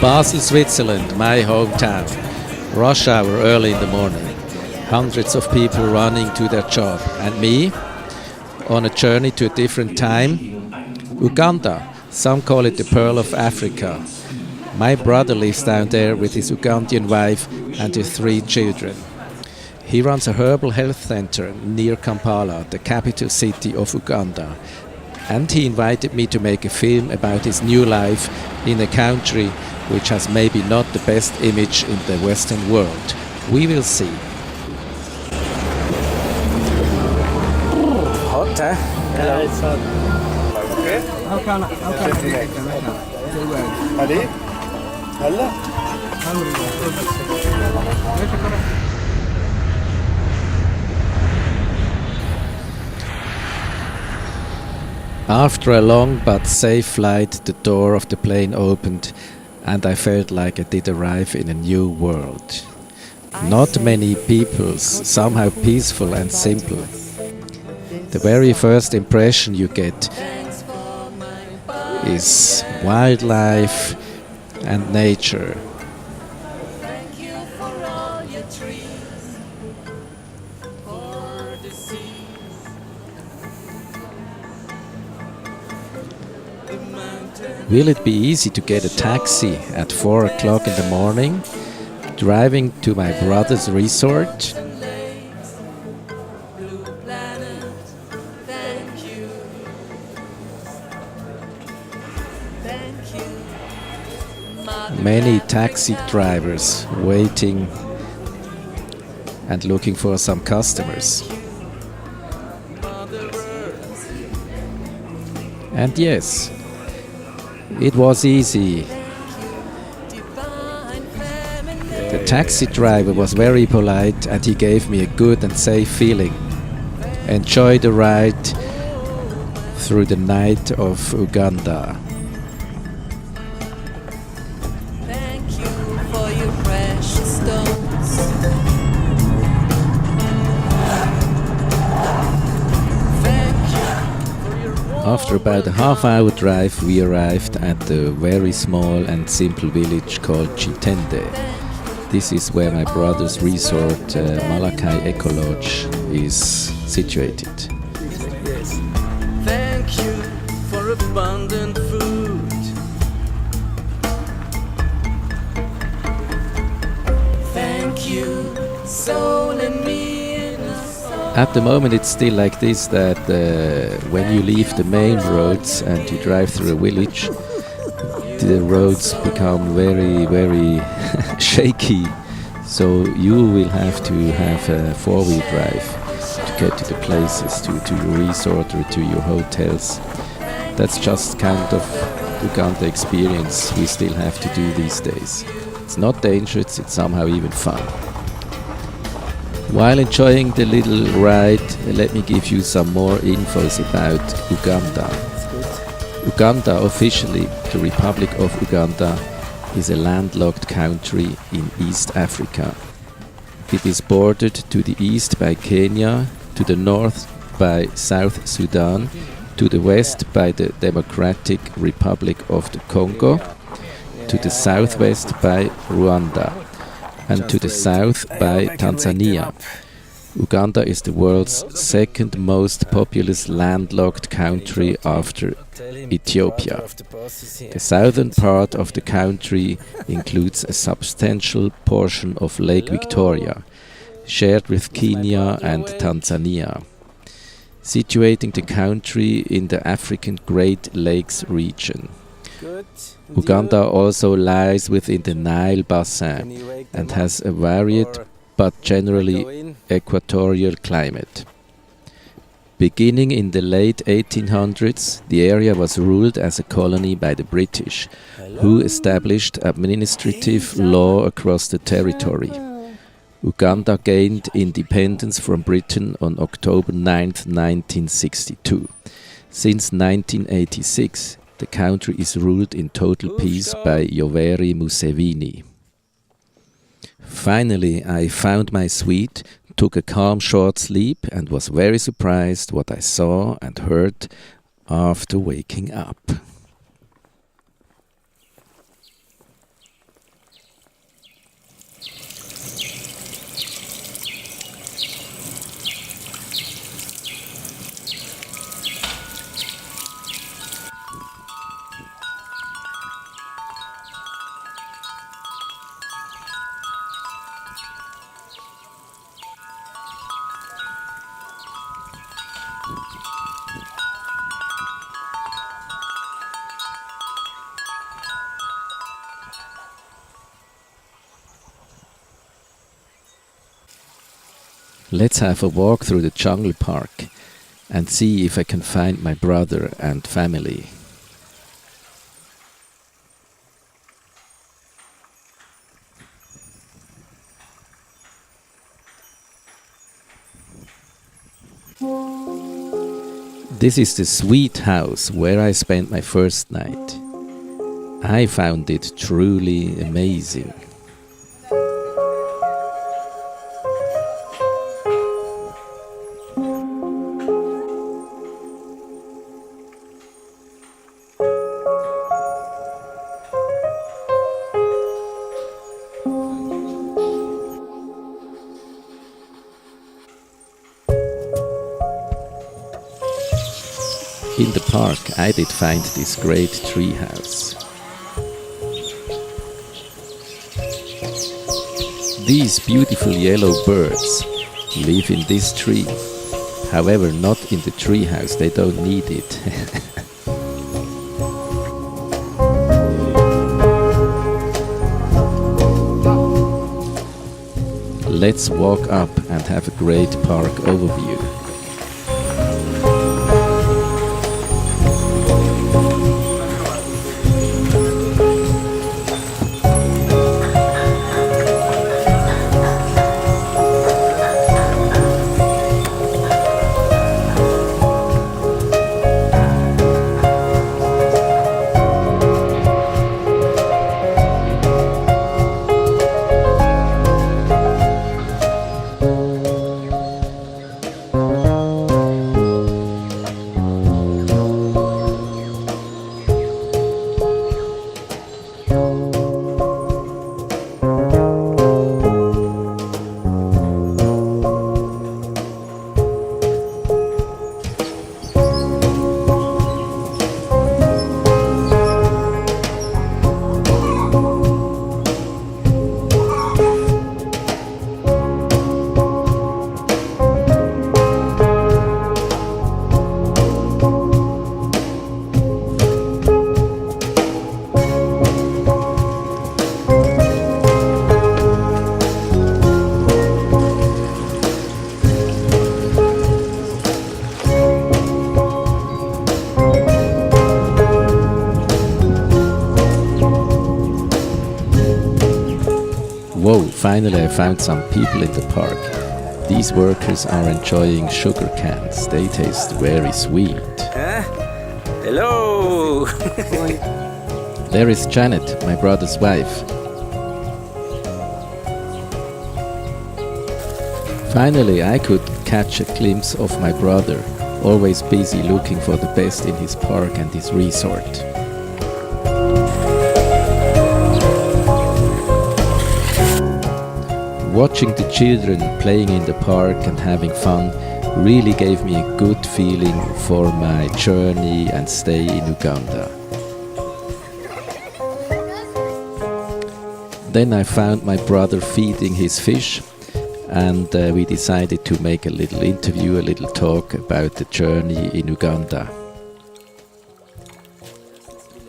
Basel, Switzerland, my hometown. Rush hour early in the morning. Hundreds of people running to their job. And me, on a journey to a different time. Uganda, some call it the Pearl of Africa. My brother lives down there with his Ugandan wife and his 3 children. He runs a herbal health center near Kampala, the capital city of Uganda. And he invited me to make a film about his new life in a country which has maybe not the best image in the Western world. We will see. Hot, huh? Yeah, it's hot. Okay. Ready? Hello. After a long but safe flight, the door of the plane opened and I felt like I did arrive in a new world. Not many peoples, somehow peaceful and simple. The very first impression you get is wildlife and nature. Will it be easy to get a taxi at 4 o'clock in the morning, driving to my brother's resort? Many taxi drivers waiting and looking for some customers. And yes, it was easy. The taxi driver was very polite and he gave me a good and safe feeling. Enjoy the ride through the night of Uganda. Thank you for your precious stones. After about a half-hour drive, we arrived at the very small and simple village called Chitende. This is where my brother's resort, Malakai Eco Lodge, is situated. Thank you for abundant food. Thank you, soul and me. At the moment it's still like this, that when you leave the main roads and you drive through a village, the roads become very, very shaky. So you will have to have a 4-wheel drive to get to the places, to your resort or to your hotels. That's just kind of Uganda experience we still have to do these days. It's not dangerous, it's somehow even fun. While enjoying the little ride, let me give you some more infos about Uganda. Uganda, officially the Republic of Uganda, is a landlocked country in East Africa. It is bordered to the east by Kenya, to the north by South Sudan, to the west by the Democratic Republic of the Congo, to the southwest by Rwanda, and to the south by Tanzania. Uganda is the world's second most populous landlocked country after Ethiopia. The southern part of the country includes a substantial portion of Lake Victoria, shared with Kenya and Tanzania, situating the country in the African Great Lakes region. Uganda also lies within the Nile Basin and has a varied but generally equatorial climate. Beginning in the late 1800s, the area was ruled as a colony by the British, who established administrative law across the territory. Uganda gained independence from Britain on October 9th, 1962. Since 1986, the country is ruled in total peace by Yoweri Museveni. Finally, I found my suite, took a calm short sleep and was very surprised what I saw and heard after waking up. Let's have a walk through the jungle park and see if I can find my brother and family. This is the sweet house where I spent my first night. I found it truly amazing. In the park I did find this great tree house. These beautiful yellow birds live in this tree. However, not in the tree house, they don't need it. Let's walk up and have a great park overview. Whoa, finally I found some people in the park. These workers are enjoying sugar cans. They taste very sweet. Hello! There is Janet, my brother's wife. Finally I could catch a glimpse of my brother, always busy looking for the best in his park and his resort. Watching the children playing in the park and having fun really gave me a good feeling for my journey and stay in Uganda. Then I found my brother feeding his fish, and we decided to make a little interview, a little talk about the journey in Uganda.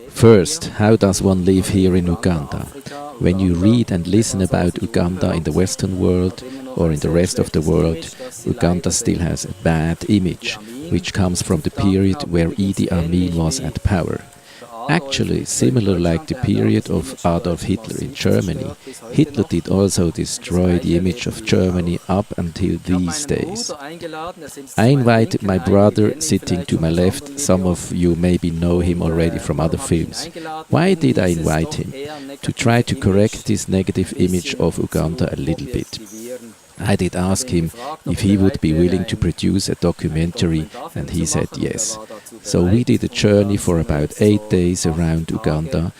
First, how does one live here in Uganda? When you read and listen about Uganda in the Western world or in the rest of the world, Uganda still has a bad image, which comes from the period where Idi Amin was at power. Actually, similar like the period of Adolf Hitler in Germany, Hitler did also destroy the image of Germany up until these days. I invited my brother sitting to my left. Some of you maybe know him already from other films. Why did I invite him? To try to correct this negative image of Uganda a little bit. I did ask him if he would be willing to produce a documentary, and he said yes. So we did a journey for about 8 days around Uganda,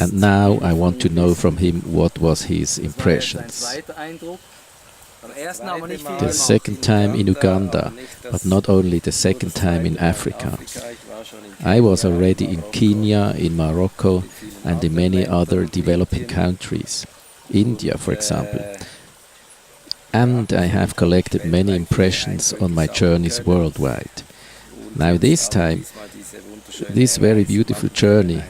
and now I want to know from him what was his impressions. The second time in Uganda, but not only the second time in Africa. I was already in Kenya, in Morocco, and in many other developing countries. India, for example. And I have collected many impressions on my journeys worldwide. Now this time, this very beautiful journey,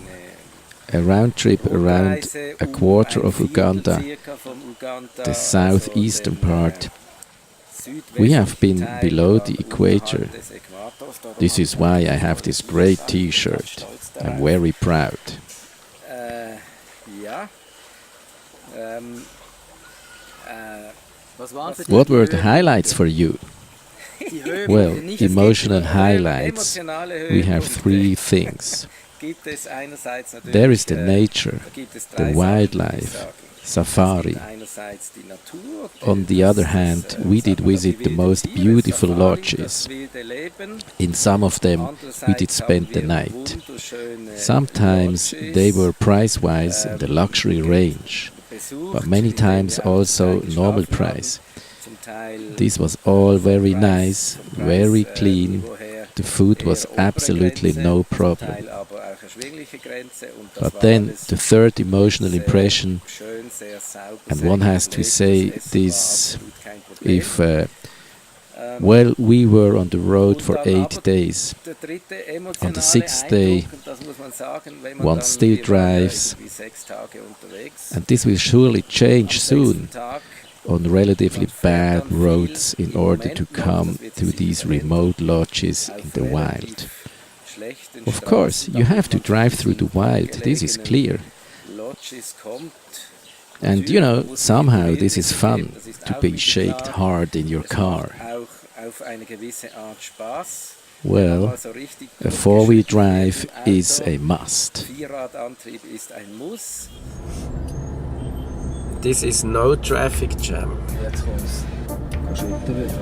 a round trip around a quarter of Uganda, the southeastern part. We have been below the equator. This is why I have this great T-shirt. I'm very proud. What were the highlights for you? Well, emotional highlights. We have 3 things. There is the nature, the wildlife, safari. On the other hand, we did visit the most beautiful lodges. In some of them, we did spend the night. Sometimes they were price-wise in the luxury range, but many times also normal price. This was all very nice, very clean. The food was absolutely no problem. But then the third emotional impression, and one has to say this, well, we were on the road for 8 days. On the 6th day, one still drives, and this will surely change soon, on relatively bad roads in order to come to these remote lodges in the wild. Of course, you have to drive through the wild, this is clear. And you know, somehow this is fun, to be shaked hard in your car. Well, a 4-wheel drive is a must. This is no traffic jam. Jetzt kommt's. Kannst du weiter.